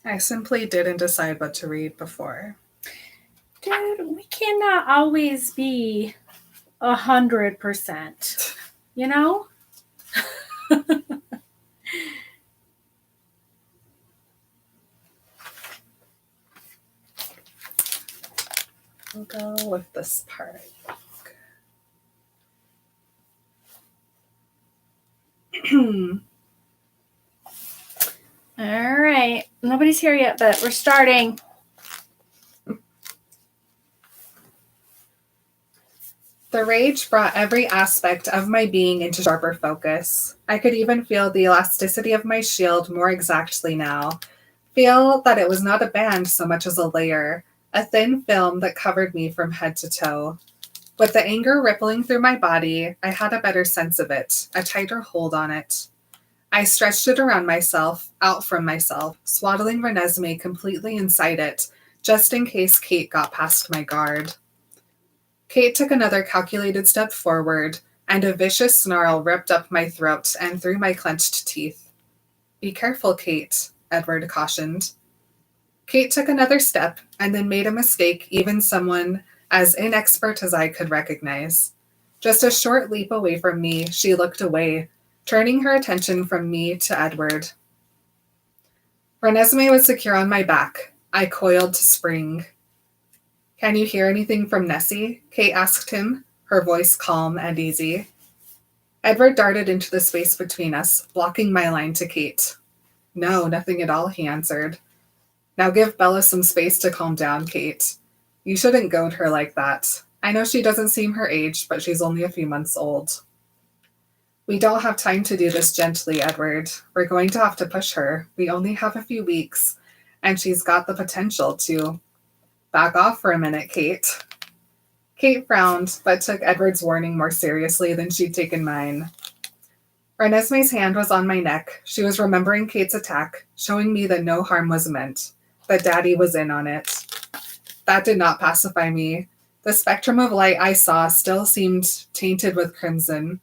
I simply didn't decide what to read before. Dude, we cannot always be 100%, you know? We'll go with this part. All right. Nobody's here yet, but we're starting. The rage brought every aspect of my being into sharper focus. I could even feel the elasticity of my shield more exactly now. Feel that it was not a band so much as a layer, a thin film that covered me from head to toe. With the anger rippling through my body, I had a better sense of it, a tighter hold on it. I stretched it around myself, out from myself, swaddling Renesmee completely inside it, just in case Kate got past my guard. Kate took another calculated step forward, and a vicious snarl ripped up my throat and through my clenched teeth. Be careful, Kate, Edward cautioned. Kate took another step and then made a mistake even someone as inexpert as I could recognize. Just a short leap away from me, she looked away, turning her attention from me to Edward. Renesmee was secure on my back. I coiled to spring. Can you hear anything from Nessie? Kate asked him, her voice calm and easy. Edward darted into the space between us, blocking my line to Kate. No, nothing at all, he answered. Now give Bella some space to calm down, Kate. You shouldn't goad her like that. I know she doesn't seem her age, but she's only a few months old. We don't have time to do this gently, Edward. We're going to have to push her. We only have a few weeks, and she's got the potential to... Back off for a minute, Kate. Kate frowned, but took Edward's warning more seriously than she'd taken mine. Renesmee's hand was on my neck. She was remembering Kate's attack, showing me that no harm was meant, that Daddy was in on it. That did not pacify me. The spectrum of light I saw still seemed tainted with crimson,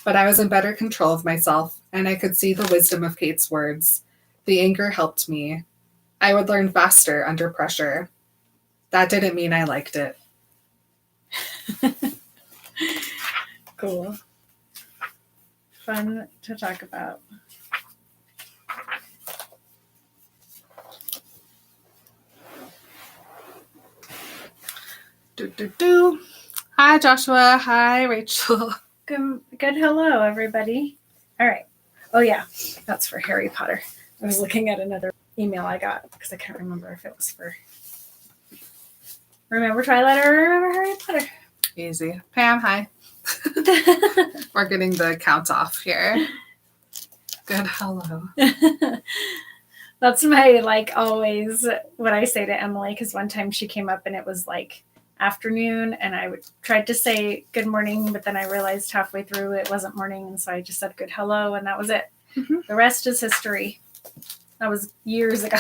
but I was in better control of myself, and I could see the wisdom of Kate's words. The anger helped me. I would learn faster under pressure. That didn't mean I liked it. Cool. Fun to talk about. Hi, Joshua. Hi, Rachel. Good hello, everybody. All right. Oh, yeah. That's for Harry Potter. I was looking at another email I got because I can't remember if it was for Remember Twilight or Remember Harry Potter. Easy. Pam, hi. We're getting the count off here. Good hello. That's my, always what I say to Emily, because one time she came up and it was, afternoon, and I tried to say good morning, but then I realized halfway through it wasn't morning, and so I just said good hello, and that was it. Mm-hmm. The rest is history. That was years ago.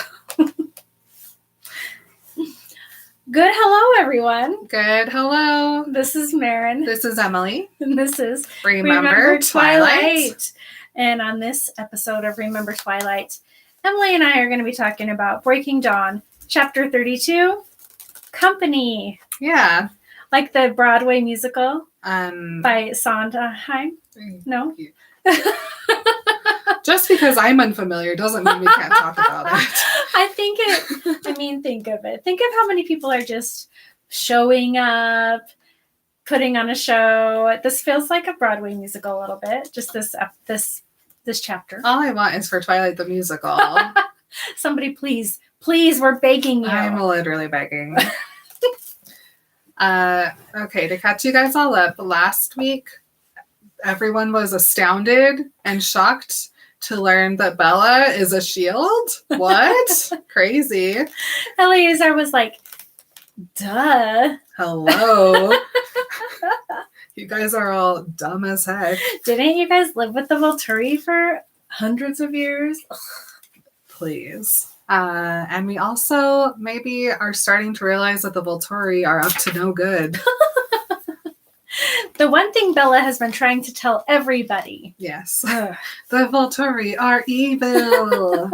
Good hello, everyone. Good hello. This is Marin. This is Emily. And this is Remember Twilight. And on this episode of Remember Twilight, Emily and I are going to be talking about Breaking Dawn, Chapter 32, Company. Yeah. Like the Broadway musical by Sondheim. No? Just because I'm unfamiliar doesn't mean we can't talk about it. Think of it. Think of how many people are just showing up, putting on a show. This feels like a Broadway musical a little bit, just this chapter. All I want is for Twilight the musical. Somebody please, we're begging you. I'm literally begging. Okay, to catch you guys all up, last week, everyone was astounded and shocked to learn that Bella is a shield. What? Crazy. Eleazar was like, duh. Hello. You guys are all dumb as heck. Didn't you guys live with the Volturi for hundreds of years? Please. And we also maybe are starting to realize that the Volturi are up to no good. The one thing Bella has been trying to tell everybody. Yes. The Volturi are evil.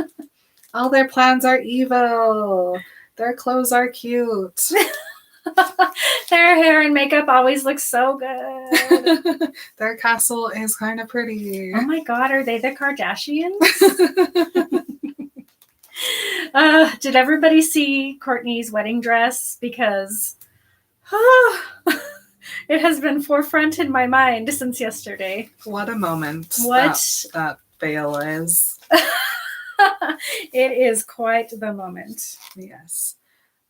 All their plans are evil. Their clothes are cute. Their hair and makeup always looks so good. Their castle is kind of pretty. Oh my god, are they the Kardashians? Did everybody see Courtney's wedding dress? Because it has been forefront in my mind since yesterday. What a moment. What? That veil is. It is quite the moment. Yes.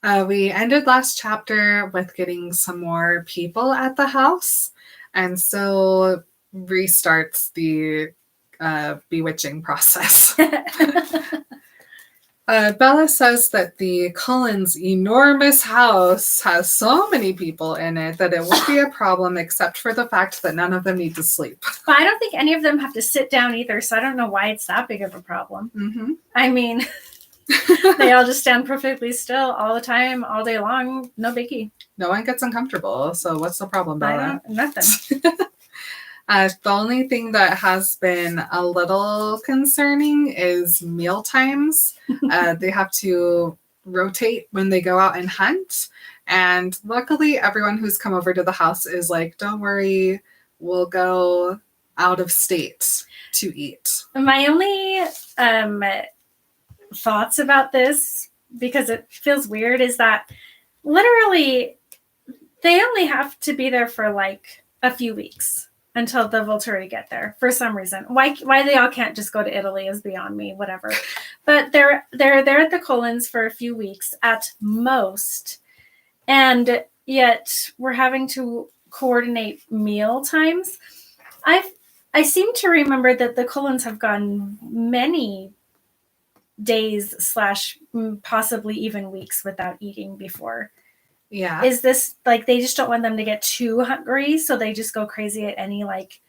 We ended last chapter with getting some more people at the house. And so restarts the bewitching process. Bella says that the Cullens' enormous house has so many people in it that it won't be a problem except for the fact that none of them need to sleep. But I don't think any of them have to sit down either, so I don't know why it's that big of a problem. Mm-hmm. I mean, they all just stand perfectly still all the time, all day long. No biggie. No one gets uncomfortable, so what's the problem, Bella? Nothing. The only thing that has been a little concerning is meal times. They have to rotate when they go out and hunt. And luckily, everyone who's come over to the house is like, don't worry, we'll go out of state to eat. My only thoughts about this, because it feels weird, is that literally they only have to be there for like a few weeks until the Volturi get there for some reason. Why they all can't just go to Italy is beyond me, whatever. But they're there at the Cullens for a few weeks at most. And yet we're having to coordinate meal times. I seem to remember that the Cullens have gone many days / possibly even weeks without eating before. Yeah. Is this like they just don't want them to get too hungry, so they just go crazy at any like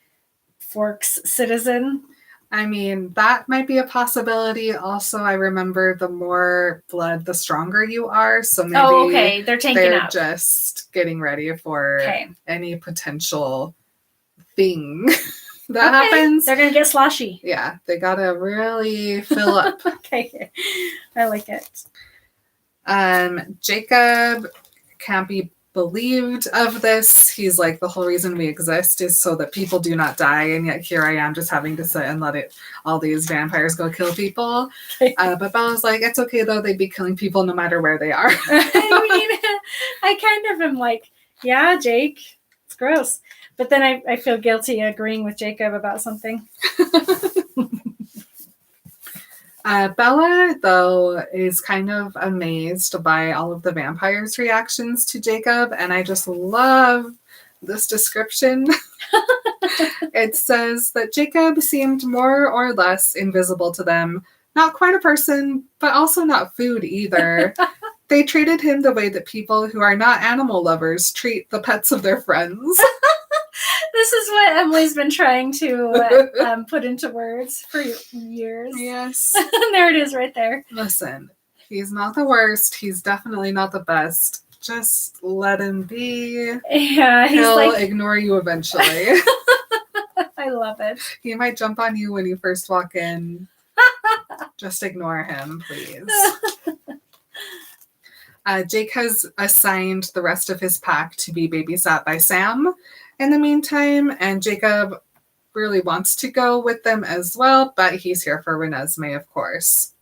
Forks citizen? I mean, that might be a possibility. Also, I remember the more blood, the stronger you are. So maybe okay. They're tanking up. Just getting ready for Okay. any potential thing that happens. They're going to get sloshy. Yeah, they got to really fill up. Okay. I like it. Jacob can't be believed of this. He's like, the whole reason we exist is so that people do not die, and yet here I am just having to sit and let all these vampires go kill people. Okay. But Bella's like, it's okay though, they'd be killing people no matter where they are. I mean, I kind of am like, yeah, Jake, it's gross. But then I feel guilty agreeing with Jacob about something. Bella, though, is kind of amazed by all of the vampires' reactions to Jacob, and I just love this description. It says that Jacob seemed more or less invisible to them. Not quite a person, but also not food either. They treated him the way that people who are not animal lovers treat the pets of their friends. This is what Emily's been trying to put into words for years. Yes. There it is right there. Listen, he's not the worst. He's definitely not the best. Just let him be. Yeah, he's He'll like, ignore you eventually. I love it. He might jump on you when you first walk in. Just ignore him, please. Jake has assigned the rest of his pack to be babysat by Sam in the meantime, and Jacob really wants to go with them as well, but he's here for Renesmee, of course.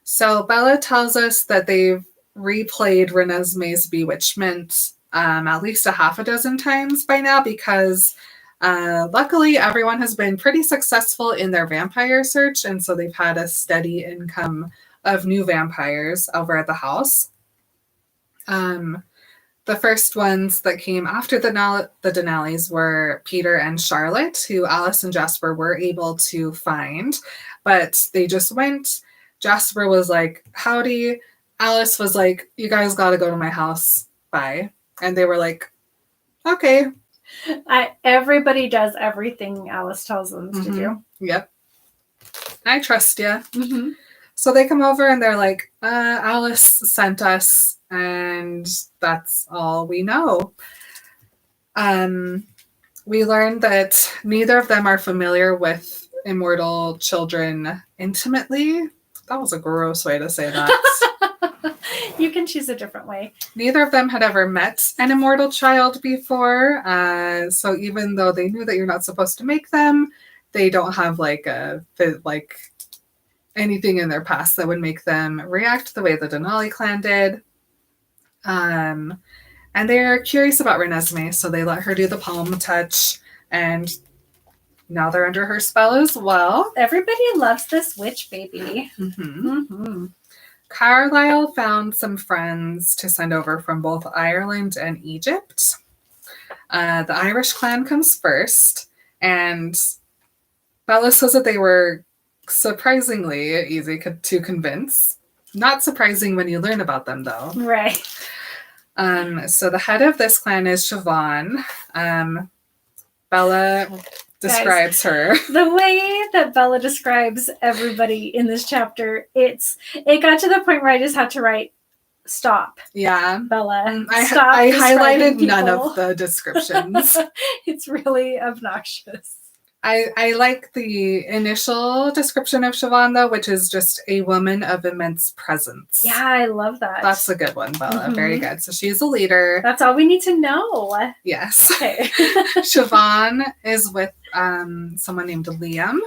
So Bella tells us that they've replayed Renesmee's bewitchment at least a half a dozen times by now, because luckily everyone has been pretty successful in their vampire search, and so they've had a steady income of new vampires over at the house. The first ones that came after the Denali's were Peter and Charlotte, who Alice and Jasper were able to find, but they just went. Jasper was like, howdy. Alice was like, you guys got to go to my house. Bye. And they were like, okay. Everybody does everything Alice tells them to do. Yep. I trust you. Mm-hmm. So they come over and they're like, Alice sent us, and that's all we know. We learned that neither of them are familiar with immortal children intimately. That was a gross way to say that. You can choose a different way. Neither of them had ever met an immortal child before. So even though they knew that you're not supposed to make them, they don't have like anything in their past that would make them react the way the Denali clan did. And they're curious about Renesmee, so they let her do the palm touch, and now they're under her spell as well. Everybody loves this witch baby. Mm-hmm. Carlisle found some friends to send over from both Ireland and Egypt. The Irish clan comes first, and Bella says that they were surprisingly easy to convince. Not surprising when you learn about them, though. Right. So the head of this clan is Siobhan. Bella describes her. The way that Bella describes everybody in this chapter, it got to the point where I just had to write, stop. Yeah. Bella. Stop. I highlighted none of the descriptions. It's really obnoxious. I like the initial description of Siobhan, though, which is just a woman of immense presence. Yeah, I love that. That's a good one, Bella. Mm-hmm. Very good. So she's a leader. That's all we need to know. Yes. Okay. Siobhan is with someone named Liam,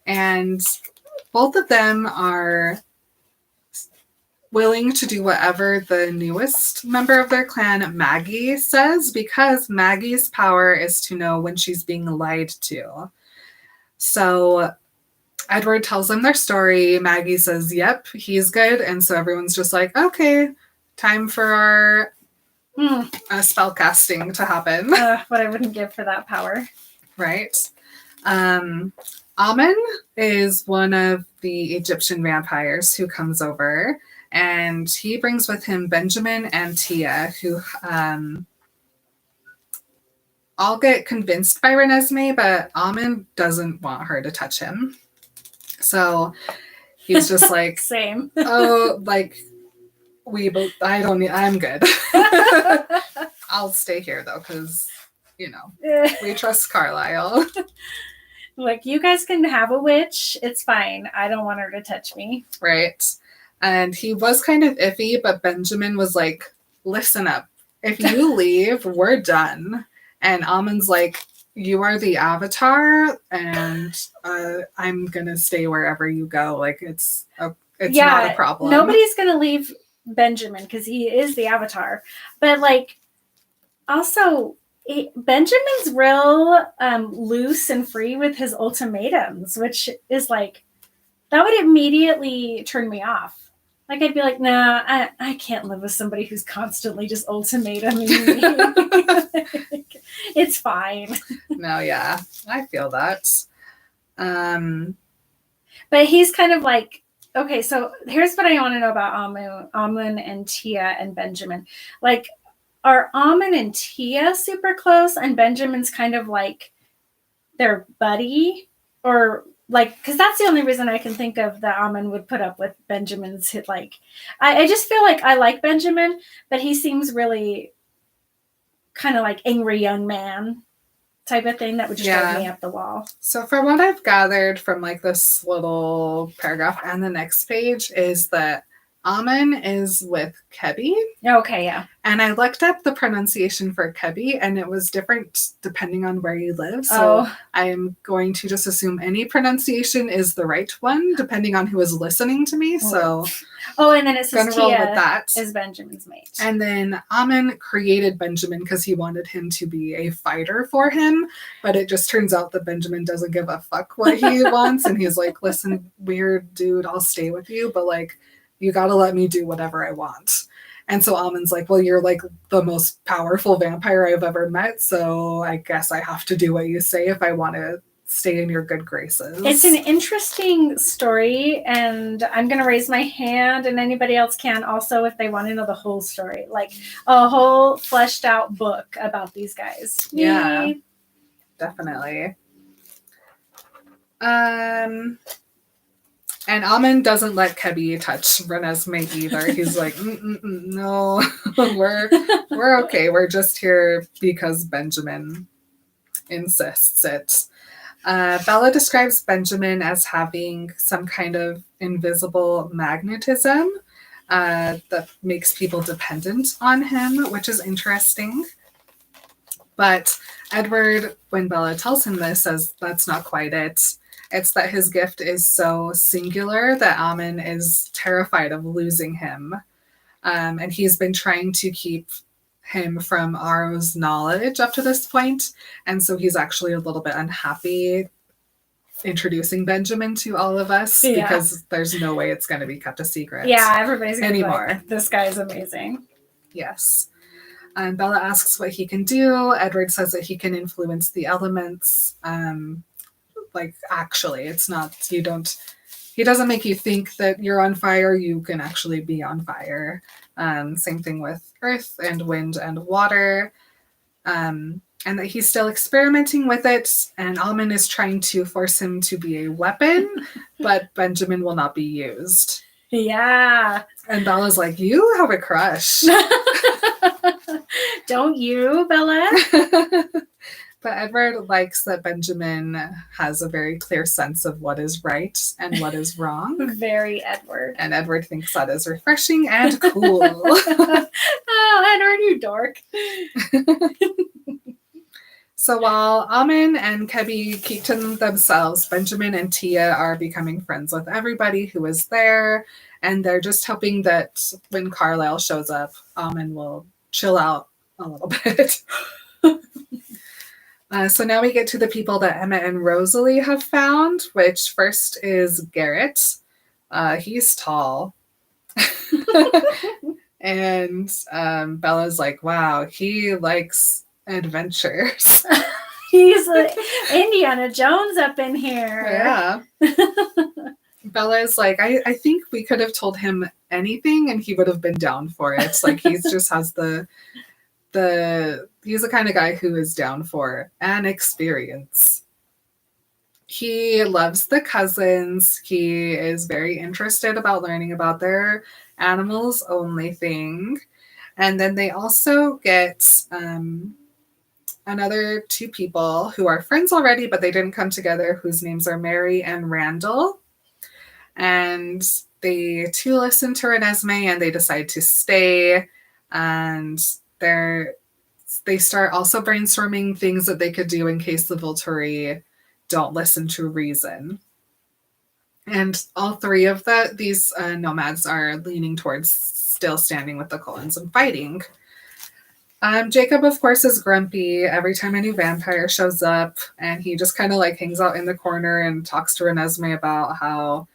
and both of them are willing to do whatever the newest member of their clan, Maggie, says, because Maggie's power is to know when she's being lied to. So Edward tells them their story. Maggie says, yep, he's good. And so everyone's just like, okay, time for our spell casting to happen. What I wouldn't give for that power. Right. Amun is one of the Egyptian vampires who comes over. And he brings with him Benjamin and Tia, who all get convinced by Renesmee, but Amun doesn't want her to touch him. So he's just like, same. Oh, like I'm good. I'll stay here though, because we trust Carlisle. Like, you guys can have a witch. It's fine. I don't want her to touch me. Right. And he was kind of iffy, but Benjamin was like, listen up. If you leave, we're done. And Amun's like, you are the Avatar, and I'm going to stay wherever you go. Like, it's not a problem. Nobody's going to leave Benjamin because he is the Avatar. But, like, also, Benjamin's real loose and free with his ultimatums, which is like, that would immediately turn me off. Like, I'd be like, nah, I can't live with somebody who's constantly just ultimatuming me. It's fine. No, yeah, I feel that. But he's kind of like, okay, so here's what I want to know about Amun and Tia and Benjamin. Like, are Amun and Tia super close and Benjamin's kind of like their buddy? Or like, because that's the only reason I can think of that Amun would put up with Benjamin's hit. Like, I just feel like I like Benjamin, but he seems really kind of like angry young man type of thing that would just drive me up the wall. So from what I've gathered from like this little paragraph and the next page is that Amun is with Kebi. Okay, yeah. And I looked up the pronunciation for Kebi, and it was different depending on where you live. So I am going to just assume any pronunciation is the right one, depending on who is listening to me. So and then it says Tia roll with that. Is Benjamin's mate. And then Amun created Benjamin because he wanted him to be a fighter for him. But it just turns out that Benjamin doesn't give a fuck what he wants. And he's like, listen, weird dude, I'll stay with you. But like, you got to let me do whatever I want. And so Amun's like, well, you're like the most powerful vampire I've ever met. So I guess I have to do what you say if I want to stay in your good graces. It's an interesting story. And I'm going to raise my hand, and anybody else can also if they want to know the whole story. Like a whole fleshed out book about these guys. Yeah, definitely. And Amun doesn't let Kebi touch Renesmee either. He's like, no, we're okay. We're just here because Benjamin insists it. Bella describes Benjamin as having some kind of invisible magnetism that makes people dependent on him, which is interesting. But Edward, when Bella tells him this, says that's not quite it. It's that his gift is so singular that Ammon is terrified of losing him. And he's been trying to keep him from Aro's knowledge up to this point. And so he's actually a little bit unhappy introducing Benjamin to all of us because there's no way it's going to be kept a secret. Yeah, everybody's going to anymore. Like, this guy's amazing. Yes. Bella asks what he can do. Edward says that he can influence the elements. Actually, it's not, he doesn't make you think that you're on fire. You can actually be on fire. Same thing with earth and wind and water. And that he's still experimenting with it. And Ammon is trying to force him to be a weapon, but Benjamin will not be used. Yeah. And Bella's like, you have a crush. Don't you, Bella? But Edward likes that Benjamin has a very clear sense of what is right and what is wrong. Very Edward. And Edward thinks that is refreshing and cool. Oh, Edward, you dork. So while Ammon and Kebby keep to themselves, Benjamin and Tia are becoming friends with everybody who is there. And they're just hoping that when Carlisle shows up, Ammon will chill out a little bit. So now we get to the people that Emma and Rosalie have found, which first is Garrett. He's tall. And Bella's like, wow, he likes adventures. He's like Indiana Jones up in here. Yeah. Bella's like, I think we could have told him anything and he would have been down for it. Like he just has he's the kind of guy who is down for an experience. He loves the cousins. He is very interested about learning about their animals only thing. And then they also get another two people who are friends already, but they didn't come together, whose names are Mary and Randall. And they too listen to Renesmee and they decide to stay. And they start also brainstorming things that they could do in case the Volturi don't listen to reason. And all three of these nomads are leaning towards still standing with the Cullens and fighting. Jacob, of course, is grumpy every time a new vampire shows up, and he just kind of like hangs out in the corner and talks to Renesmee about how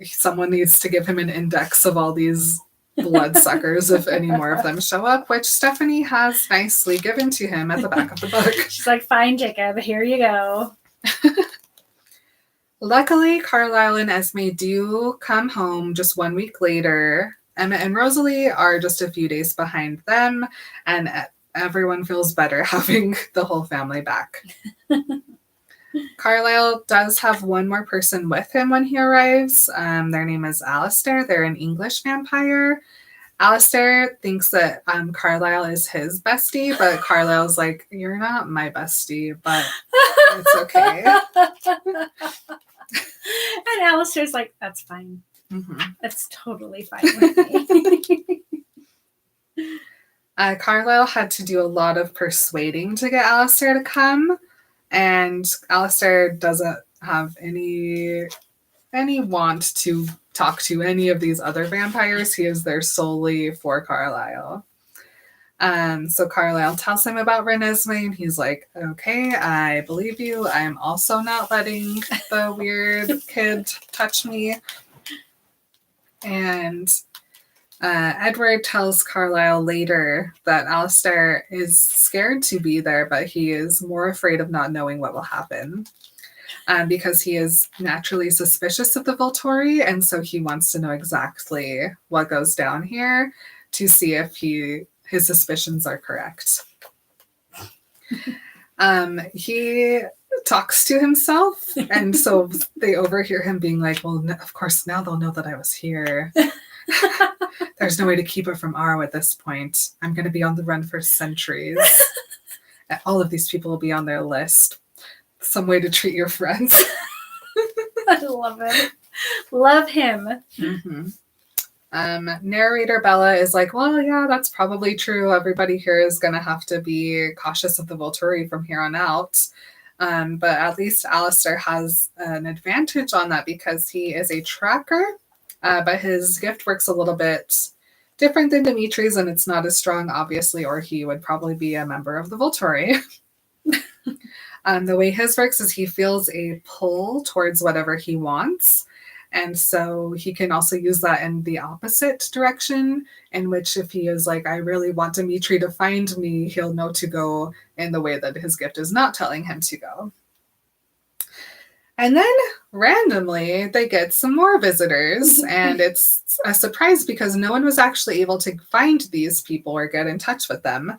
someone needs to give him an index of all these bloodsuckers if any more of them show up, which Stephanie has nicely given to him at the back of the book. She's like, fine, Jacob, here you go. Luckily, Carlisle and Esme do come home just 1 week later. Emma and Rosalie are just a few days behind them, and everyone feels better having the whole family back. Carlisle does have one more person with him when he arrives. Their name is Alistair. They're an English vampire. Alistair thinks that Carlisle is his bestie, but Carlisle's like, you're not my bestie, but it's okay. And Alistair's like, that's fine. Mm-hmm. That's totally fine with me. Carlisle had to do a lot of persuading to get Alistair to come. And Alistair doesn't have any want to talk to any of these other vampires. He is there solely for Carlisle. So Carlisle tells him about Renesmee, and he's like, okay, I believe you. I'm also not letting the weird kid touch me. And Edward tells Carlisle later that Alistair is scared to be there, but he is more afraid of not knowing what will happen. Because he is naturally suspicious of the Volturi, and so he wants to know exactly what goes down here to see if his suspicions are correct. He talks to himself, and so they overhear him being like, well, of course, now they'll know that I was here. There's no way to keep it from Aro at this point. I'm going to be on the run for centuries. All of these people will be on their list. some way to treat your friends. I love him. Love him. Mm-hmm. Narrator Bella is like, well, yeah, that's probably true. Everybody here is going to have to be cautious of the Volturi from here on out. But at least Alistair has an advantage on that because he is a tracker, but his gift works a little bit different than Dimitri's, and it's not as strong, obviously, or he would probably be a member of the Volturi. The way his works is he feels a pull towards whatever he wants. And so he can also use that in the opposite direction, in which if he is like, I really want Dimitri to find me, he'll know to go in the way that his gift is not telling him to go. And then randomly, they get some more visitors, and it's a surprise because no one was actually able to find these people or get in touch with them.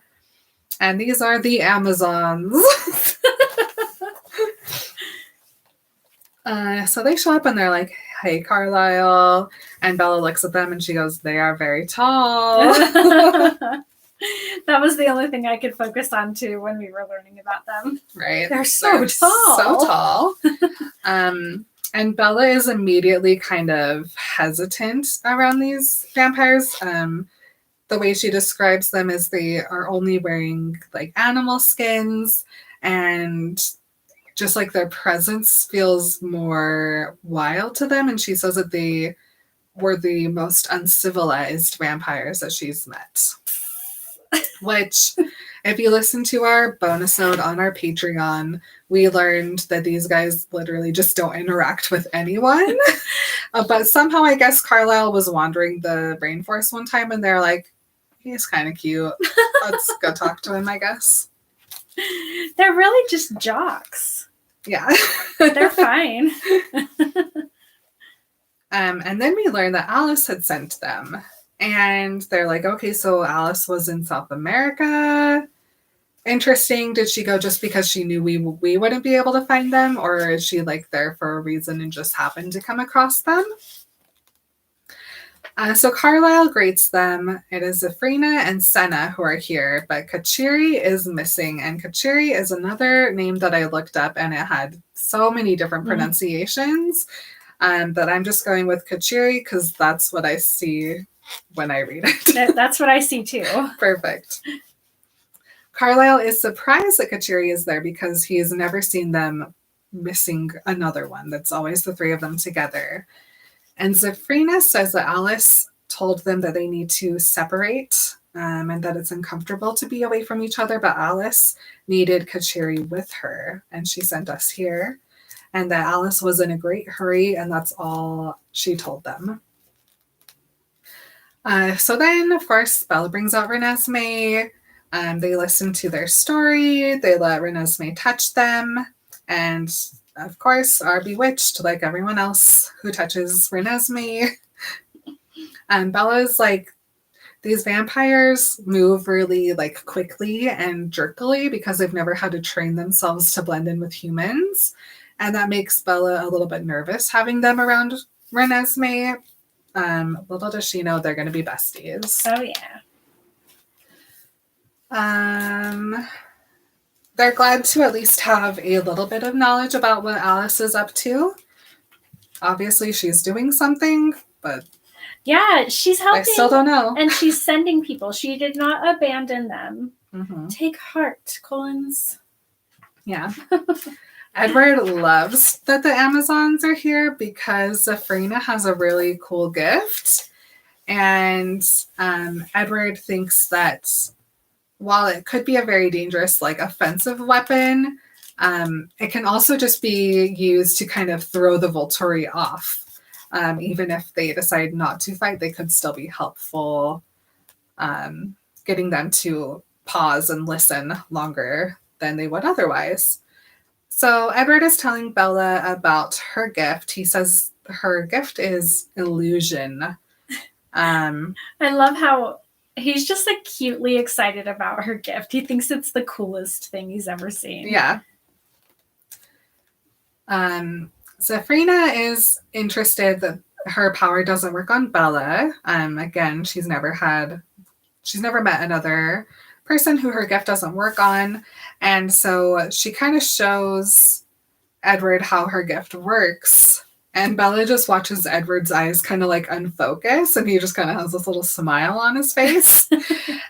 And these are the Amazons. So they show up and they're like, hey, Carlisle. And Bella looks at them and she goes, they are very tall. That was the only thing I could focus on too when we were learning about them. Right. They're so tall. So tall. And Bella is immediately kind of hesitant around these vampires. The way she describes them is they are only wearing like animal skins, and just like their presence feels more wild to them. And she says that they were the most uncivilized vampires that she's met. Which, if you listen to our bonus note on our Patreon, we learned that these guys literally just don't interact with anyone. But somehow I guess Carlisle was wandering the rainforest one time and they're like, he's kind of cute. Let's go talk to him, I guess. They're really just jocks. Yeah. They're fine. And then we learned that Alice had sent them. And they're like, okay, so Alice was in South America. Interesting. Did she go just because she knew we wouldn't be able to find them? Or is she like there for a reason and just happened to come across them? So Carlisle greets them. It is Zafrina and Senna who are here, but Kachiri is missing. And Kachiri is another name that I looked up and it had so many different pronunciations that I'm just going with Kachiri because that's what I see when I read it. That's what I see too. Perfect. Carlisle is surprised that Kachiri is there because he has never seen them missing another one. That's always the three of them together. And Zafrina says that Alice told them that they need to separate and that it's uncomfortable to be away from each other, but Alice needed Kachiri with her, and she sent us here, and that Alice was in a great hurry, and that's all she told them. So then, of course, Bella brings out Renesmee. They listen to their story. They let Renesmee touch them, and of course, are bewitched like everyone else who touches Renesmee. And Bella's like, these vampires move really like quickly and jerkily because they've never had to train themselves to blend in with humans. And that makes Bella a little bit nervous having them around Renesmee. Little does she know they're going to be besties. Oh, yeah. They're glad to at least have a little bit of knowledge about what Alice is up to. Obviously, she's doing something, but yeah, she's helping. I still don't know. And she's sending people. She did not abandon them. Mm-hmm. Take heart, Collins. Yeah. Edward loves that the Amazons are here because Zafrina has a really cool gift. And Edward thinks that while it could be a very dangerous, like, offensive weapon, it can also just be used to kind of throw the Volturi off. Even if they decide not to fight, they could still be helpful, getting them to pause and listen longer than they would otherwise. So Edward is telling Bella about her gift. He says her gift is illusion. I love how he's just like cutely excited about her gift. He thinks it's the coolest thing he's ever seen. Yeah. Zafrina is interested that her power doesn't work on Bella. Again, she's never met another person who her gift doesn't work on. And so she kind of shows Edward how her gift works. And Bella just watches Edward's eyes kind of like unfocus, and he just kind of has this little smile on his face.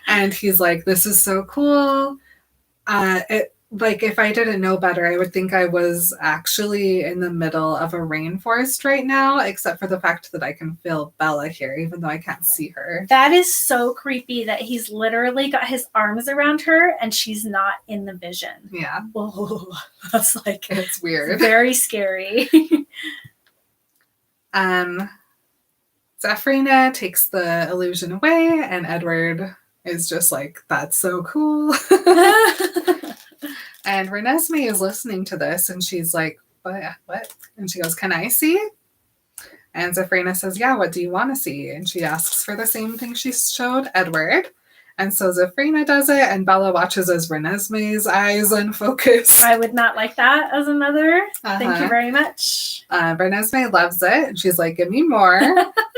And he's like, this is so cool. Like, if I didn't know better, I would think I was actually in the middle of a rainforest right now, except for the fact that I can feel Bella here, even though I can't see her. That is so creepy that he's literally got his arms around her and she's not in the vision. Yeah. Oh, that's like, it's weird. Very scary. Zephrina takes the illusion away, and Edward is just like, that's so cool. And Renesmee is listening to this, and she's like, what? And she goes, can I see? And Zephrina says, yeah, what do you want to see? And she asks for the same thing she showed Edward. And so Zephrina does it, and Bella watches as Renesmee's eyes unfocus. I would not like that as a mother. Thank you very much. Renesmee loves it, and she's like, give me more.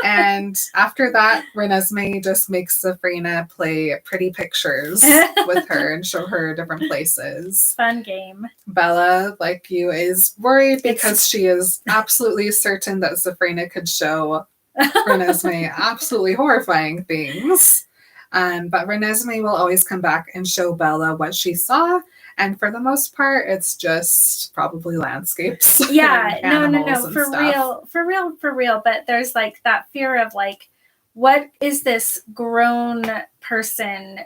And after that, Renesmee just makes Zephrina play pretty pictures with her and show her different places. Fun game. Bella, like you, is worried because she is absolutely certain that Zephrina could show Renesmee absolutely horrifying things. But Renesmee will always come back and show Bella what she saw. And for the most part, it's just probably landscapes. Yeah, no. For real. But there's like that fear of like, what is this grown person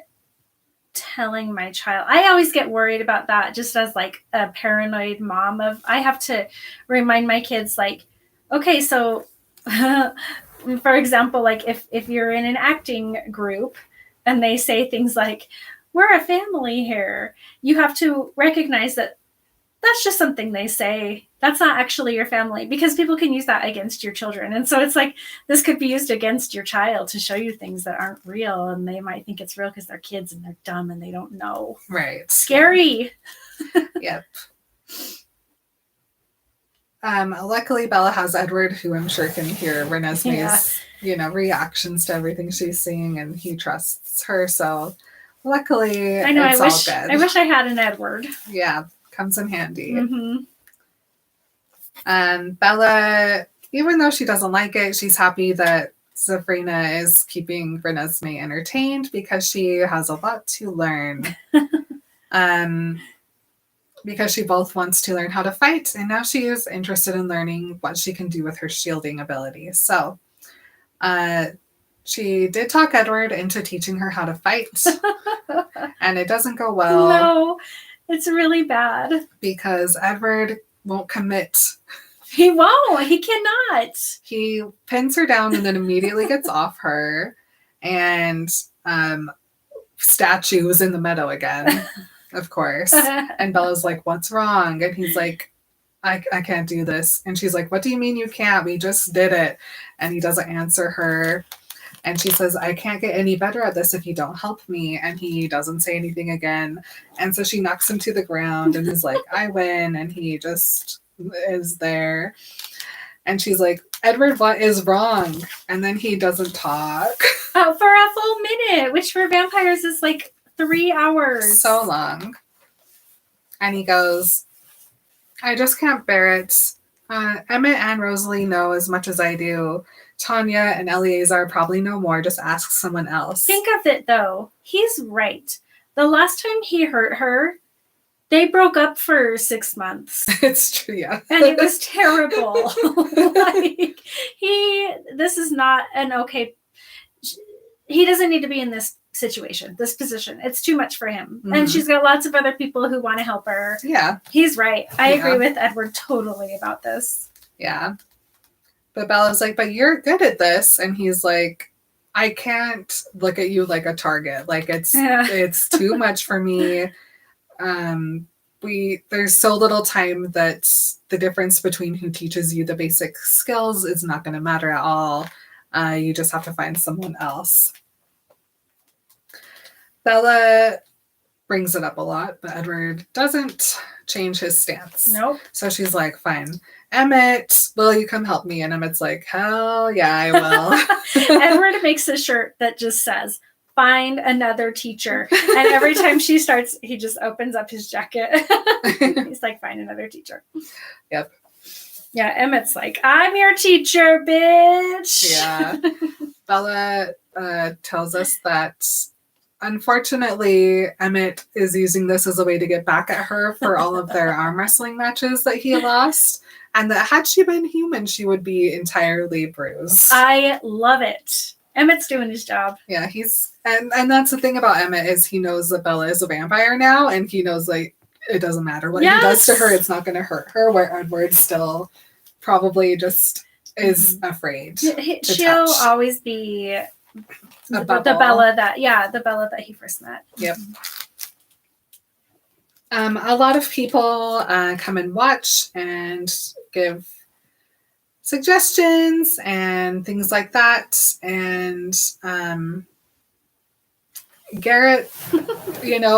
telling my child? I always get worried about that just as like a paranoid mom of, I have to remind my kids like, okay, so for example, like if you're in an acting group and they say things like, we're a family here, you have to recognize that that's just something they say. That's not actually your family, because people can use that against your children. And so it's like, this could be used against your child to show you things that aren't real. And they might think it's real because they're kids and they're dumb and they don't know. Right. Scary. Yep. Luckily, Bella has Edward, who I'm sure can hear Renesmee's, reactions to everything she's seeing, and he trusts her. So luckily, I know. it's all good. I wish I had an Edward. Yeah, comes in handy. Mm-hmm. And Bella, even though she doesn't like it, she's happy that Zephrina is keeping Renesmee entertained because she has a lot to learn. Because she both wants to learn how to fight, and now she is interested in learning what she can do with her shielding ability. So she did talk Edward into teaching her how to fight, and it doesn't go well. No, it's really bad. Because Edward won't commit. He won't. He cannot. He pins her down and then immediately gets off her, and statues in the meadow again. Of course. And Bella's like, what's wrong? And he's like, I can't do this. And she's like, what do you mean you can't? We just did it. And he doesn't answer her. And she says, I can't get any better at this if you don't help me. And he doesn't say anything again. And so she knocks him to the ground and is like, I win. And he just is there. And she's like, Edward, what is wrong? And then he doesn't talk. For a full minute, which for vampires is like 3 hours. So long. And he goes, I just can't bear it. Emmett and Rosalie know as much as I do. Tanya and Eleazar probably know more. Just ask someone else. Think of it, though. He's right. The last time he hurt her, they broke up for 6 months. It's true, yeah. And it was terrible. Like, this is not an okay... He doesn't need to be in this situation, this position. It's too much for him. Mm-hmm. And she's got lots of other people who want to help her. Yeah. He's right. I agree with Edward totally about this. Yeah. But Bella's like, but you're good at this. And he's like, I can't look at you like a target. Like it's too much for me. There's so little time that the difference between who teaches you the basic skills is not going to matter at all. You just have to find someone else. Bella brings it up a lot, but Edward doesn't change his stance. Nope. So she's like, fine. Emmett, will you come help me? And Emmett's like, hell yeah, I will. Edward makes a shirt that just says, find another teacher. And every time she starts, he just opens up his jacket. He's like, find another teacher. Yep. Yeah, Emmett's like, I'm your teacher, bitch. Yeah. Bella tells us that unfortunately Emmett is using this as a way to get back at her for all of their arm wrestling matches that he lost. And that had she been human, she would be entirely bruised. I love it. Emmett's doing his job. Yeah, he's and that's the thing about Emmett is he knows that Bella is a vampire now, and he knows like it doesn't matter what he does to her, it's not going to hurt her. Where Edward still probably just is afraid. She'll always be the Bella that he first met. Yep. A lot of people come and watch and give suggestions and things like that. And Garrett,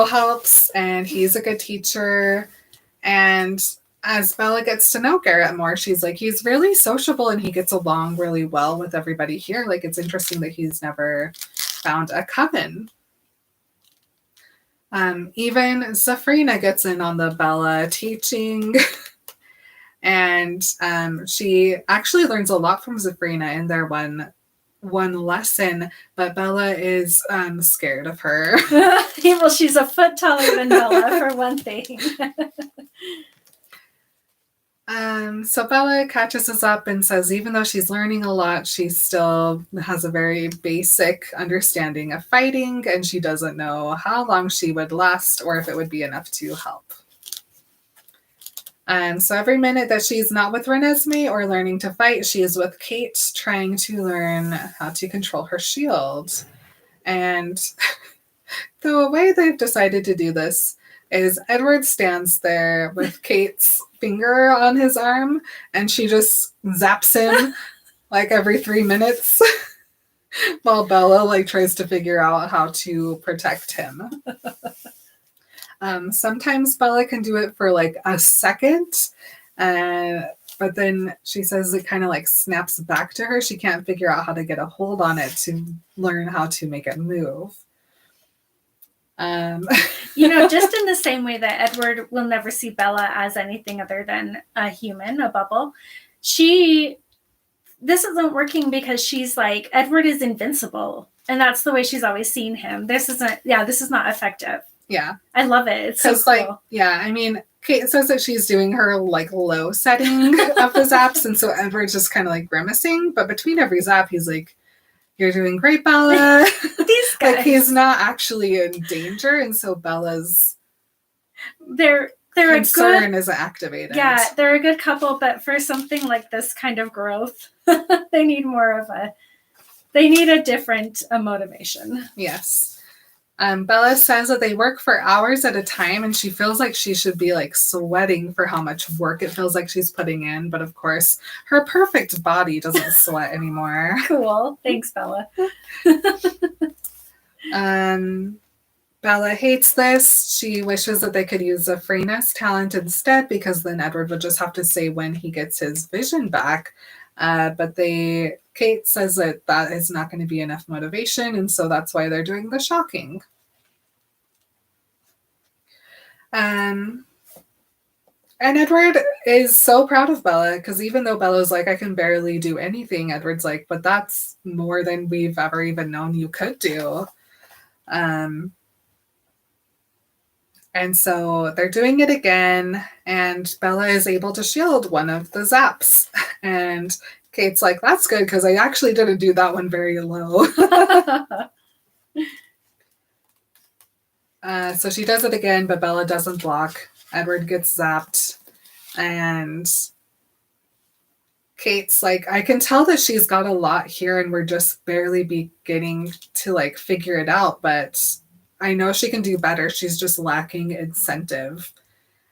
helps, and he's a good teacher. And as Bella gets to know Garrett more, she's like, he's really sociable and he gets along really well with everybody here. Like, it's interesting that he's never found a coven. Even Zafrina gets in on the Bella teaching. And she actually learns a lot from Zafrina in their one lesson, but Bella is scared of her. Well, she's a foot taller than Bella, for one thing. So Bella catches us up and says even though she's learning a lot, she still has a very basic understanding of fighting, and she doesn't know how long she would last or if it would be enough to help. So every minute that she's not with Renesmee or learning to fight, she is with Kate trying to learn how to control her shield. And the way they've decided to do this is Edward stands there with Kate's finger on his arm, and she just zaps him like every 3 minutes while Bella tries to figure out how to protect him. Sometimes Bella can do it for a second, but then she says it kind of snaps back to her. She can't figure out how to get a hold on it to learn how to make it move. Just in the same way that Edward will never see Bella as anything other than a human, a bubble, this isn't working because she's like, Edward is invincible. And that's the way she's always seen him. This is not effective. Yeah. I love it. It's so cool. Kate says that she's doing her low setting of the zaps, and so Edward's just kind of grimacing, but between every zap he's like, you're doing great, Bella. These guys. He's not actually in danger, and so Bella's concern is activated. Yeah, they're a good couple, but for something like this kind of growth, they need a different motivation. Yes. Bella says that they work for hours at a time, and she feels like she should be sweating for how much work it feels like she's putting in. But of course, her perfect body doesn't sweat anymore. Cool. Thanks, Bella. Bella hates this. She wishes that they could use Zafrina's talent instead, because then Edward would just have to say when he gets his vision back. But Kate says that is not going to be enough motivation, and so that's why they're doing the shocking. And Edward is so proud of Bella, because even though Bella's like, I can barely do anything, Edward's like, but that's more than we've ever even known you could do. And so they're doing it again, and Bella is able to shield one of the zaps. And Kate's like, that's good, because I actually didn't do that one very low. So she does it again, but Bella doesn't block. Edward gets zapped. And Kate's like, I can tell that she's got a lot here, and we're just barely beginning to figure it out, but I know she can do better. She's just lacking incentive.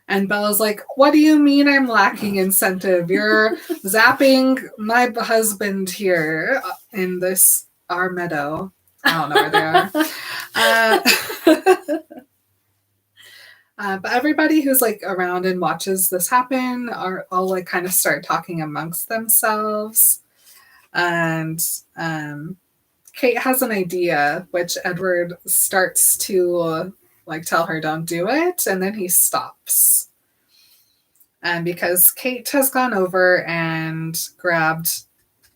And Bella's like, what do you mean I'm lacking incentive? You're zapping my husband here in our meadow. I don't know where they are. But everybody who's around and watches this happen are all kind of start talking amongst themselves. And Kate has an idea, which Edward starts to like tell her don't do it, and then he stops. And because Kate has gone over and grabbed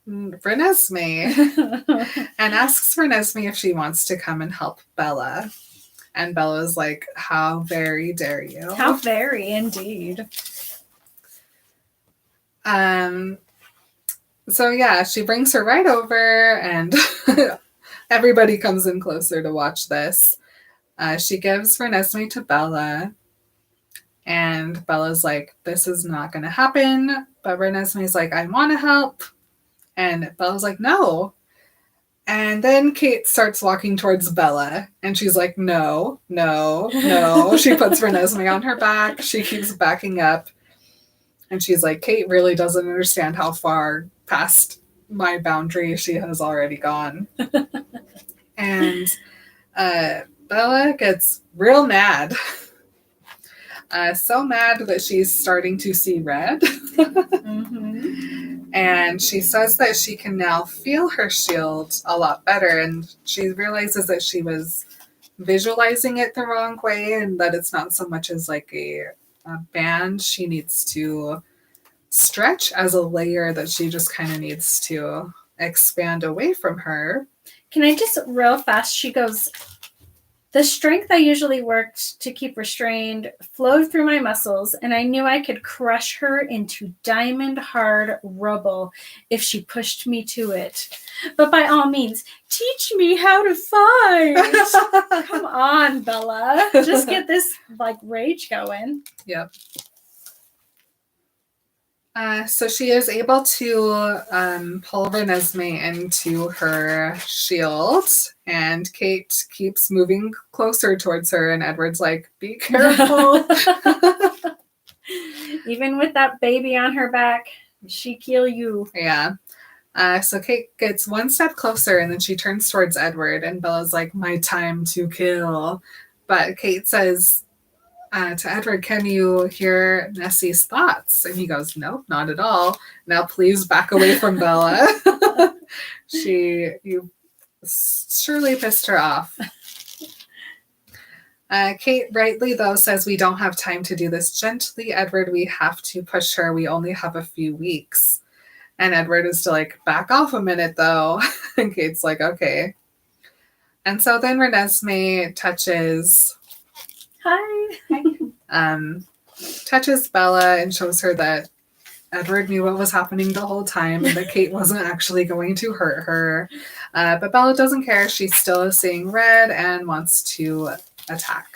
Renesmee and asks Renesmee if she wants to come and help Bella. And Bella's like, how very dare you? How very, indeed. So yeah, she brings her right over, and everybody comes in closer to watch this. She gives Renesmee to Bella, and Bella's like, this is not going to happen. But Renesmee's like, I want to help. And Bella's like, no. And then Kate starts walking towards Bella, and she's like, no, no, no. She puts Renesmee on her back. She keeps backing up. And she's like, Kate really doesn't understand how far past my boundary she has already gone. And Bella gets real mad. So mad that she's starting to see red. Mm-hmm. And she says that she can now feel her shield a lot better. And she realizes that she was visualizing it the wrong way, and that it's not so much as like a band she needs to stretch as a layer that she just kind of needs to expand away from her. Can I just real fast? She goes, the strength I usually worked to keep restrained flowed through my muscles, and I knew I could crush her into diamond hard rubble if she pushed me to it. But by all means, teach me how to fight. Come on, Bella. Just get this like rage going. Yep. So she is able to pull Renesmee into her shield, and Kate keeps moving closer towards her, and Edward's like, be careful. Even with that baby on her back, she kill you. Yeah. So Kate gets one step closer, and then she turns towards Edward, and Bella's like, my time to kill. But Kate says to Edward, can you hear Nessie's thoughts? And he goes, nope, not at all. Now please back away from Bella. You surely pissed her off. Kate rightly, though, says we don't have time to do this gently, Edward. We have to push her. We only have a few weeks. And Edward is to like, back off a minute, though. And Kate's like, okay. And so then Renesmee touches... Hi. touches Bella and shows her that Edward knew what was happening the whole time and that Kate wasn't actually going to hurt her. But Bella doesn't care. She still is seeing red and wants to attack.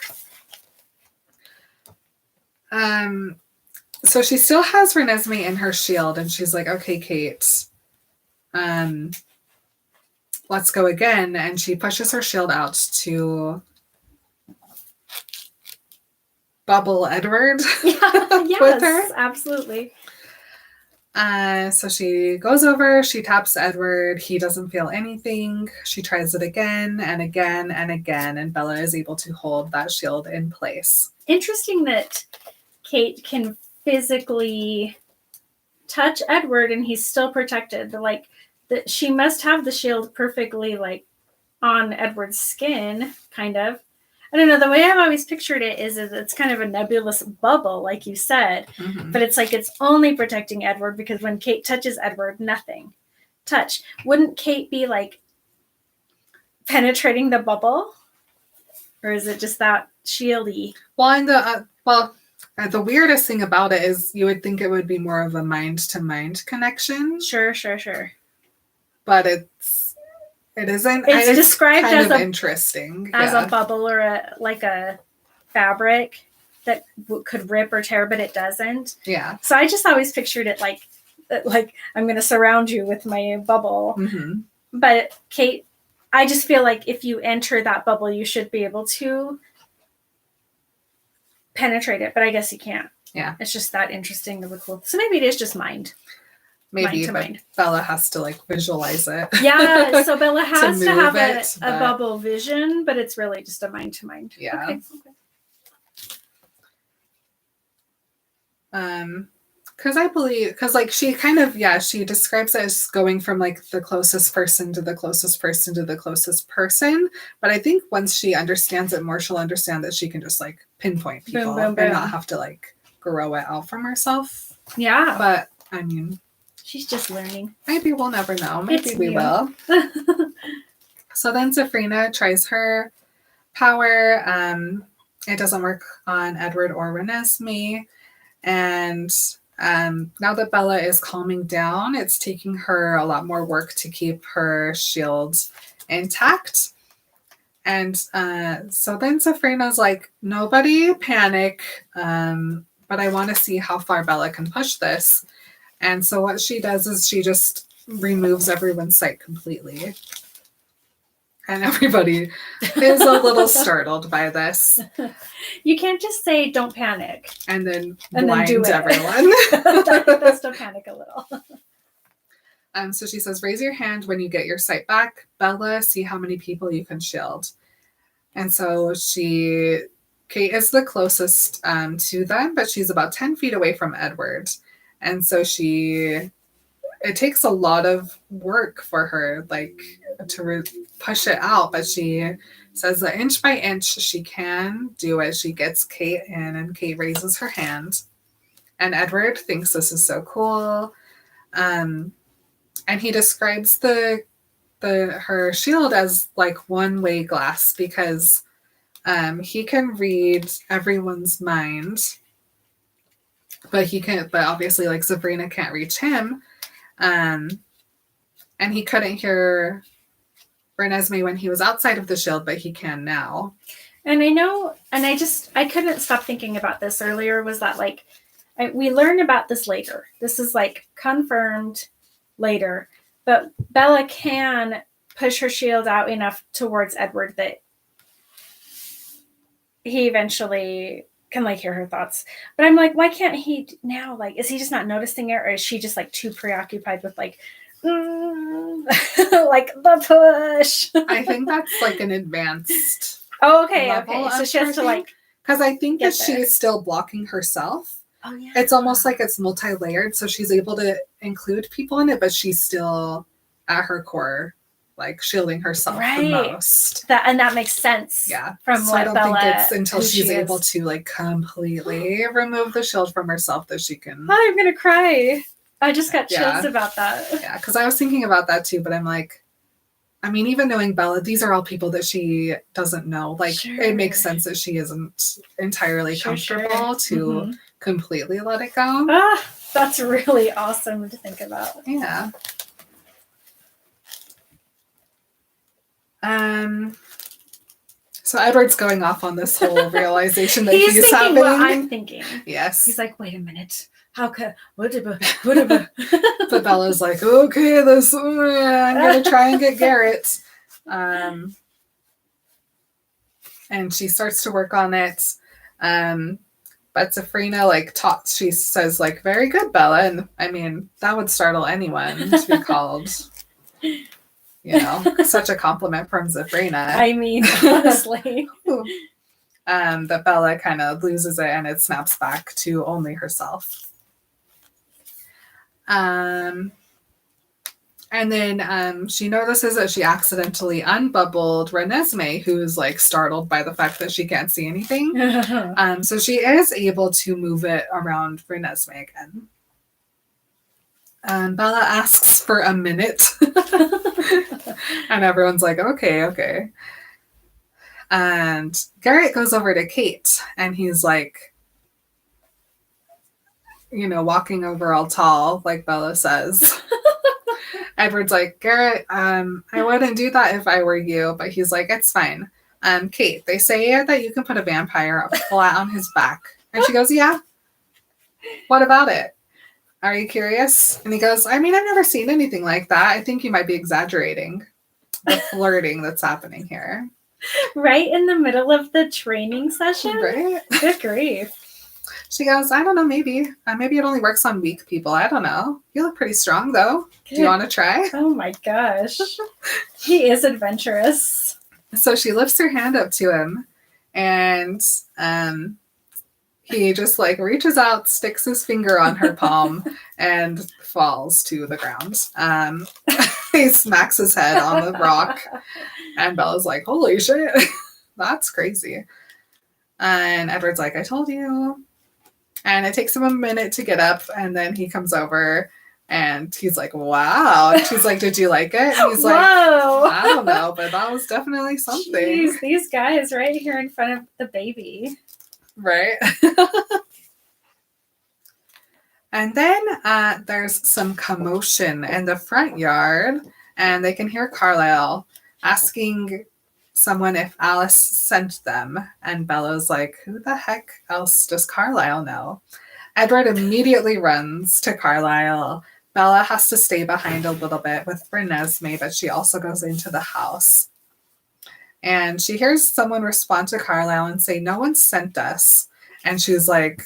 So she still has Renesmee in her shield, and she's like, okay, Kate, let's go again. And she pushes her shield out to bubble Edward Yes, with her. Absolutely. So she goes over, she taps Edward. He doesn't feel anything. She tries it again and again and again, and Bella is able to hold that shield in place. Interesting that Kate can physically touch Edward and he's still protected. Like that, she must have the shield perfectly like on Edward's skin, kind of. I don't know. The way I've always pictured it is it's kind of a nebulous bubble, like you said, but it's like it's only protecting Edward because when Kate touches Edward, nothing. Touch. Wouldn't Kate be like penetrating the bubble, or is it just that shieldy? Well, the weirdest thing about it is you would think it would be more of a mind-to-mind connection. Sure. But it isn't. It's described kind as of a interesting, a bubble or a fabric that could rip or tear, but it doesn't. Yeah. So I just always pictured it like I'm going to surround you with my bubble. Mm-hmm. But Kate, I just feel like if you enter that bubble, you should be able to penetrate it, but I guess you can't. Yeah. It's just that interesting of a cool. So maybe it is just mind. Maybe, but Bella has to like visualize it. Yeah, so Bella has to have a bubble vision, but it's really just a mind to mind. Yeah. Okay. Because I believe, because like she kind of, yeah, she describes it as going from like the closest person to the closest person to the closest person. But I think once she understands it more, she'll understand that she can just like pinpoint people Boom, boom, and not boom. have to like grow it out from herself. Yeah. But I mean, She's just learning. maybe we'll never know. Maybe It's we new. will. So then Zafrina tries her power. It doesn't work on Edward or Renesmee. And now that Bella is calming down, it's taking her a lot more work to keep her shield intact. And so then Zafrina's like, nobody panic, but I want to see how far Bella can push this. And so what she does is she just removes everyone's sight completely. And everybody is a little startled by this. You can't just say don't panic And then and blind then do it. everyone. That's to panic a little. So she says, raise your hand when you get your sight back. Bella, see how many people you can shield. And so Kate is the closest to them, but she's about 10 feet away from Edward. And so it takes a lot of work for her, like to push it out, but she says that inch by inch she can do it. She gets Kate in, and Kate raises her hand, and Edward thinks this is so cool. And he describes her shield as like one-way glass because he can read everyone's mind, but obviously like Sabrina can't reach him. And he couldn't hear Renesmee when he was outside of the shield, but he can now. And I know, and I couldn't stop thinking about this earlier, was that like, we learn about this later. This is like confirmed later, but Bella can push her shield out enough towards Edward that he eventually can like hear her thoughts. But I'm like, why can't he now? Like, is he just not noticing it, or is she just like too preoccupied with like, like the push? I think that's like an advanced. Oh, okay. level So of she has to charging. like, Because I think that Get there. she's still blocking herself. oh yeah. It's almost like it's multi-layered, so she's able to include people in it, but she's still at her core, like shielding herself the Right. most. that makes sense. Yeah. From So what I don't Bella, think it's until who she's she able is. to like completely remove the shield from herself that she can. Oh, I'm gonna cry. I just got chills Yeah. about that. Yeah, because I was thinking about that too, but I'm like, I mean, even knowing Bella, these are all people that she doesn't know. Like, Sure. it makes sense that she isn't entirely comfortable to Mhm. completely let it go. Ah, that's really awesome to think about. Yeah. So Edward's going off on this whole realization that He's he's thinking having. what I'm thinking. Yes. He's like, wait a minute. How could But Bella's like, okay, I'm gonna try and get Garrett. And she starts to work on it. But Zafrina she says like, very good, Bella. And I mean, that would startle anyone to be called, such a compliment from Zafrina. I mean, honestly. That Bella kind of loses it and it snaps back to only herself. And then she notices that she accidentally unbubbled Renesmee, who's like startled by the fact that she can't see anything. So she is able to move it around Renesmee again. Bella asks for a minute. And everyone's like, okay. And Garrett goes over to Kate and he's like, walking over all tall, like Bella says. Edward's like, Garrett, I wouldn't do that if I were you, but he's like, it's fine. Kate, they say that you can put a vampire flat on his back. And she goes, yeah. What about it? Are you curious? And he goes, I mean, I've never seen anything like that. I think you might be exaggerating the flirting that's happening here. Right in the middle of the training session? Right? Good grief. She goes, I don't know, maybe. Maybe it only works on weak people. I don't know. You look pretty strong, though. Do you want to try? Oh my gosh. He is adventurous. So she lifts her hand up to him, and He just like reaches out, sticks his finger on her palm, and falls to the ground. He smacks his head on the rock, and Bella's like, "Holy shit, that's crazy." And Edward's like, "I told you." And it takes him a minute to get up, and then he comes over, and he's like, "Wow." And she's like, "Did you like it?" And he's like, Whoa. "I don't know, but that was definitely something." Jeez, these guys right here in front of the baby. Right? And then there's some commotion in the front yard, and they can hear Carlisle asking someone if Alice sent them. And Bella's like, "Who the heck else does Carlisle know?" Edward immediately runs to Carlisle. Bella has to stay behind a little bit with Renesmee, but she also goes into the house. And she hears someone respond to Carlisle and say, "No one sent us." And she's like,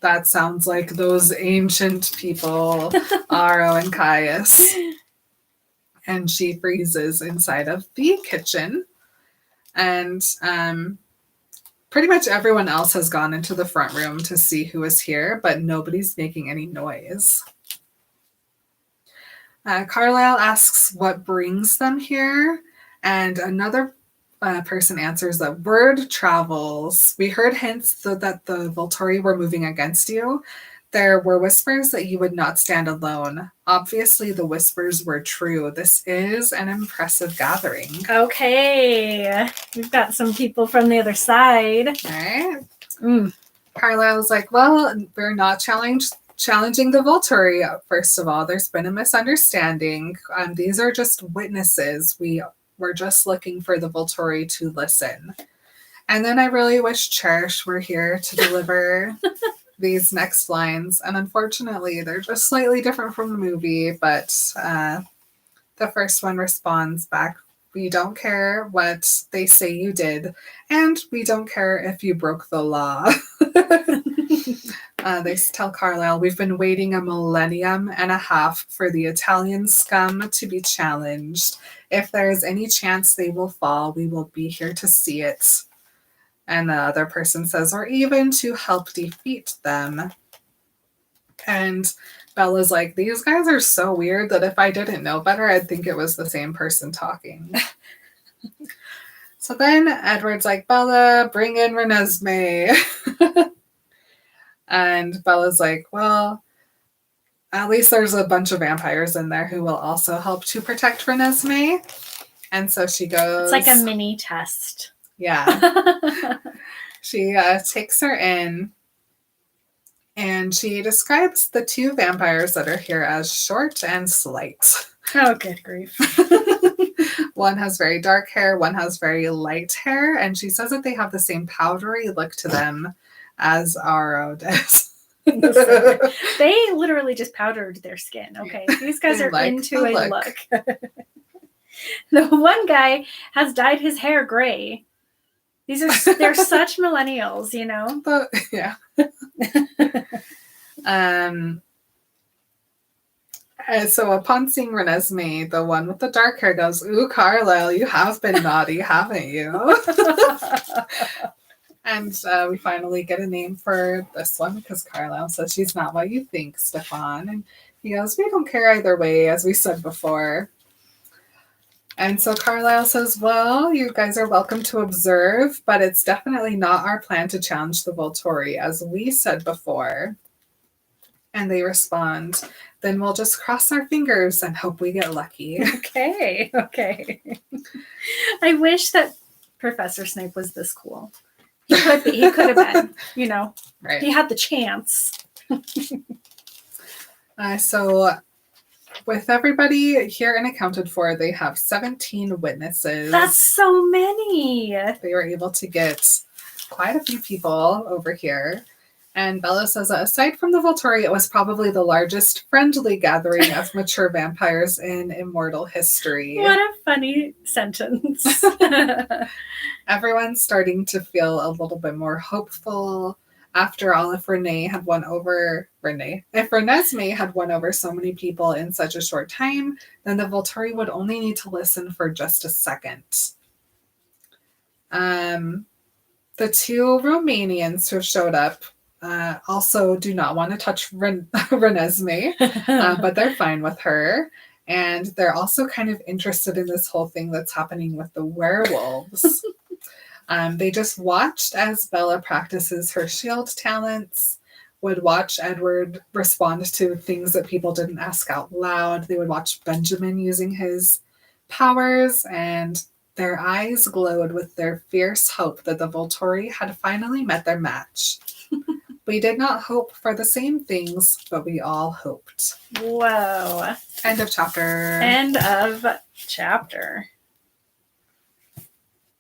"That sounds like those ancient people, Aro and Caius." And she freezes inside of the kitchen. And pretty much everyone else has gone into the front room to see who is here, but nobody's making any noise. Carlisle asks what brings them here, and another person answers that word travels. We heard hints that the Volturi were moving against you. There were whispers that you would not stand alone. Obviously, the whispers were true. This is an impressive gathering. Okay. We've got some people from the other side. Right? Carlisle's like, "Well, we're not challenging the Volturi, first of all. There's been a misunderstanding. These are just witnesses. We're just looking for the Volturi to listen." And then I really wish Cherish were here to deliver these next lines. And unfortunately, they're just slightly different from the movie. But the first one responds back, "We don't care what they say you did. And we don't care if you broke the law." They tell Carlisle, "We've been waiting a millennium and a half for the Italian scum to be challenged. If there is any chance they will fall, we will be here to see it." And the other person says, "Or even to help defeat them." And Bella's like, "These guys are so weird that if I didn't know better, I'd think it was the same person talking." So then Edward's like, "Bella, bring in Renesmee." And Bella's like, "Well, at least there's a bunch of vampires in there who will also help to protect Renesmee." And so she goes. It's like a mini test. Yeah. She takes her in, and she describes the two vampires that are here as short and slight. Oh, good grief. One has very dark hair, one has very light hair, and she says that they have the same powdery look to them as Aro does. They literally just powdered their skin. Okay, these guys are like into the a look. The one guy has dyed his hair gray. They're such millennials, you know? But, yeah. And so upon seeing Renesmee, the one with the dark hair goes, "Ooh, Carlisle, you have been naughty, haven't you?" And we finally get a name for this one because Carlisle says she's not what you think, Stefan. And he goes, "We don't care either way, as we said before." And so Carlisle says, "Well, you guys are welcome to observe, but it's definitely not our plan to challenge the Volturi, as we said before." And they respond, "Then we'll just cross our fingers and hope we get lucky." Okay. I wish that Professor Snape was this cool. He could be. He could have been, you know. Right. He had the chance. So with everybody here and accounted for, they have 17 witnesses. That's so many. They were able to get quite a few people over here. And Bella says that aside from the Volturi, it was probably the largest friendly gathering of mature vampires in immortal history. What a funny sentence. Everyone's starting to feel a little bit more hopeful. After all, if Renesmee had won over so many people in such a short time, then the Volturi would only need to listen for just a second. The two Romanians who showed up also do not want to touch Renesmee, but they're fine with her. And they're also kind of interested in this whole thing that's happening with the werewolves. They just watched as Bella practices her shield talents, would watch Edward respond to things that people didn't ask out loud. They would watch Benjamin using his powers, and their eyes glowed with their fierce hope that the Volturi had finally met their match. We did not hope for the same things, but we all hoped. Whoa. End of chapter. End of chapter.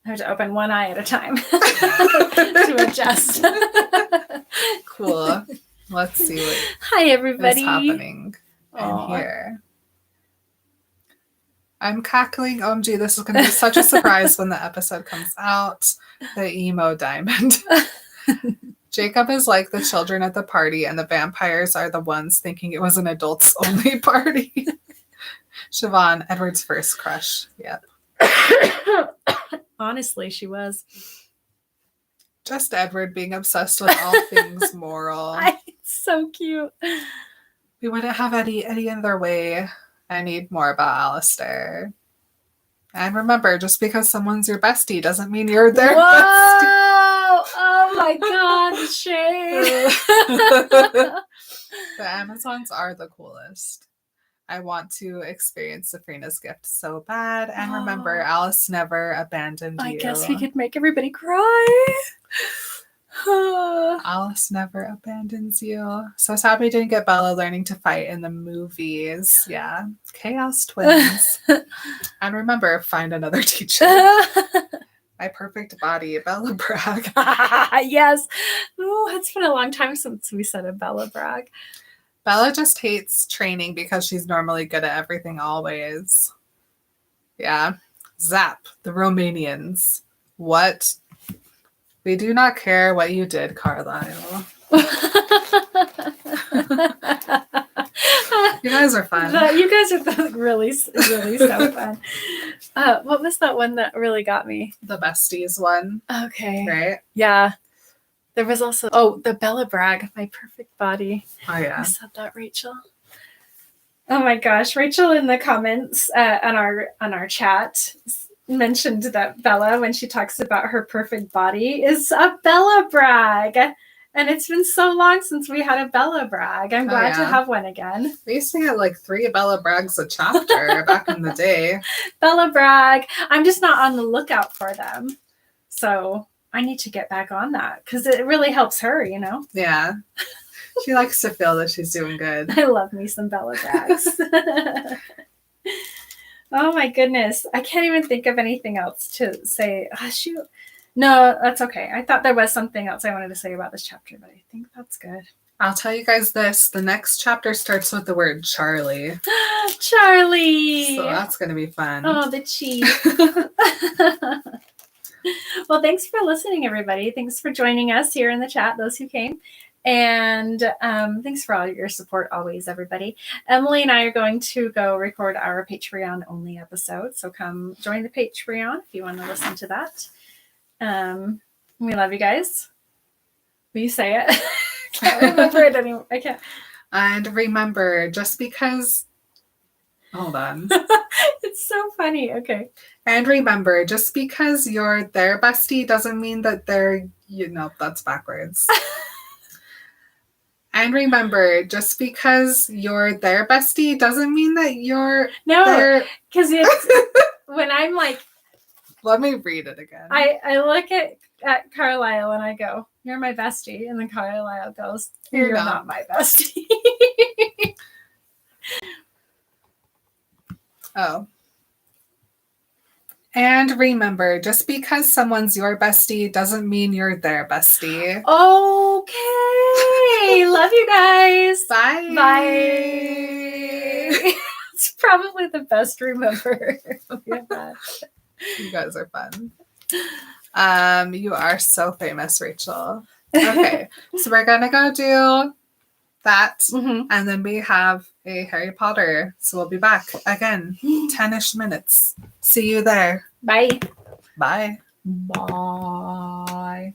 I have to open one eye at a time to adjust. Cool. Let's see what Hi, everybody. is happening in here. I'm cackling. OMG, this is going to be such a surprise when the episode comes out. The emo diamond. Jacob is like the children at the party, and the vampires are the ones thinking it was an adults-only party. Siobhan, Edward's first crush. Yep. Honestly, she was. Just Edward being obsessed with all things moral. It's so cute. We wouldn't have any other way. I need more about Alistair. And remember, just because someone's your bestie doesn't mean you're their bestie. Oh my god, shade. The Amazons are the coolest. I want to experience Sabrina's gift so bad. And remember, Alice never abandoned you. I guess we could make everybody cry. Alice never abandons you. So sad we didn't get Bella learning to fight in the movies. Yeah. Chaos twins. And remember, find another teacher. My perfect body, Bella Bragg. Yes. Oh, it's been a long time since we said a Bella Bragg. Bella just hates training because she's normally good at everything always. Yeah. Zap, the Romanians. What? We do not care what you did, Carlisle. You guys are fun. You guys are really, really so fun. What was that one that really got me? The besties one. Okay. Right? Yeah. There was also, the Bella Bragg, my perfect body. Oh, yeah. I said that, Rachel. Oh my gosh. Rachel in the comments on our chat mentioned that Bella, when she talks about her perfect body, is a Bella Bragg. And it's been so long since we had a Bella Bragg. I'm glad to have one again. We used to get like 3 Bella Braggs a chapter back in the day. Bella Bragg. I'm just not on the lookout for them. So I need to get back on that because it really helps her, you know? Yeah. She likes to feel that she's doing good. I love me some Bella Braggs. Oh my goodness. I can't even think of anything else to say. Oh, shoot. No, that's okay. I thought there was something else I wanted to say about this chapter, but I think that's good. I'll tell you guys this. The next chapter starts with the word Charlie. Charlie! So that's going to be fun. Oh, the cheese. Well, thanks for listening, everybody. Thanks for joining us here in the chat, those who came. And thanks for all your support always, everybody. Emily and I are going to go record our Patreon-only episode. So come join the Patreon if you want to listen to that. We love you guys. Will you say it? Can't remember it anymore. I can't. And remember, just because... Hold on. It's so funny. Okay. And remember, just because you're their bestie doesn't mean that they're... that's backwards. And remember, just because you're their bestie doesn't mean that you're... No, because it's... when I'm like... Let me read it again. I look at Carlisle and I go, "You're my bestie," and then Carlisle goes, "You're not my bestie." Oh. And remember, just because someone's your bestie doesn't mean you're their bestie. Okay. Love you guys. Bye. Bye. It's probably the best remember. You guys are fun. You are so famous, Rachel. Okay, so we're gonna go do that, and then we have a Harry Potter. So we'll be back again, 10-ish minutes. See you there. Bye. Bye. Bye.